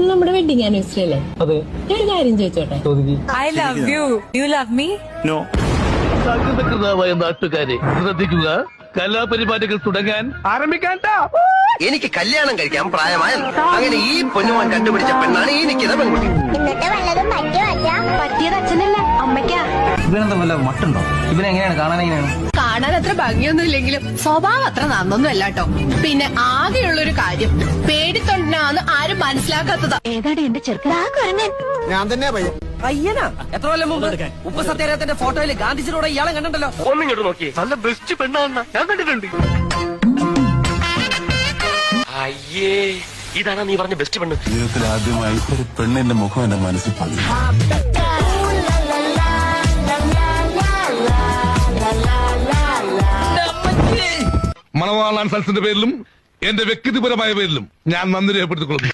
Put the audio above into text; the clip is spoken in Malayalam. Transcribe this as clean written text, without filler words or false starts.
നമ്മുടെ വെഡിങ് ആനിവേഴ്സറി അല്ലേ? അതെ. ഞാൻ ഒരു കാര്യം ചോദിച്ചോട്ടെ? I love you. You love me? No. സംഗീതകൃതമായ നാട്ടുകാരെ ശ്രദ്ധിക്കുക, കലാപരിപാടികൾ തുടങ്ങാൻ ആരംഭിക്കാൻ. എനിക്ക് കല്യാണം കഴിക്കാൻ പ്രായമായ അങ്ങനെ ഈ പൊന്നുമാൻ കണ്ടുപിടിച്ച പെണ്ണാണ് ഈ നിൽക്കുന്ന പെൺകുട്ടി. എന്നിട്ട് വല്ലതും പറ്റിയത് അച്ഛനല്ല, അമ്മയ്ക്കാ. ഇവനെന്താ വല്ല മട്ടുണ്ടോ? ഇവനെങ്ങനെയാണ് കാണാൻ? എങ്ങനെയാണ് കാണാൻ അത്ര ഭംഗിയൊന്നും ഇല്ലെങ്കിലും സ്വഭാവം അത്ര നന്നൊന്നും അല്ല കേട്ടോ. പിന്നെ ആകെയുള്ളൊരു കാര്യം, പേടിത്തൊണ്ടനാന്ന് ആരും മനസ്സിലാക്കാത്തതാ. ഏതാടി എന്റെ ചെറുക്കൻ? ഞാൻ തന്നെ പയ്യൻ. പയ്യനാ? എത്ര കൊല്ലം മുമ്പ് ഉപ്പ് സത്യാഗ്രഹത്തിന്റെ ഫോട്ടോയിൽ ഗാന്ധിജിയോടെ ഇയാളെ കണ്ടല്ലോ. ഒന്നിങ്ങോട്ട് നോക്കി, നല്ല ബെസ്റ്റ് പെണ്ണാണ് ഞാൻ കണ്ടിട്ടുണ്ട്. അയ്യേ, ഇതാണ് നീ പറഞ്ഞ ബെസ്റ്റ് പെണ്ണ്. ജീവിതത്തിൽ ആദ്യമായി ഒരു പെണ്ണിന്റെ മുഖം എന്റെ മനസ്സിൽ പതിഞ്ഞു. മണവാളാൻ സൽസിന്റെ പേരിലും എന്റെ വ്യക്തിപരമായ പേരിലും ഞാൻ നന്ദി രേഖപ്പെടുത്തിക്കൊള്ളുന്നു.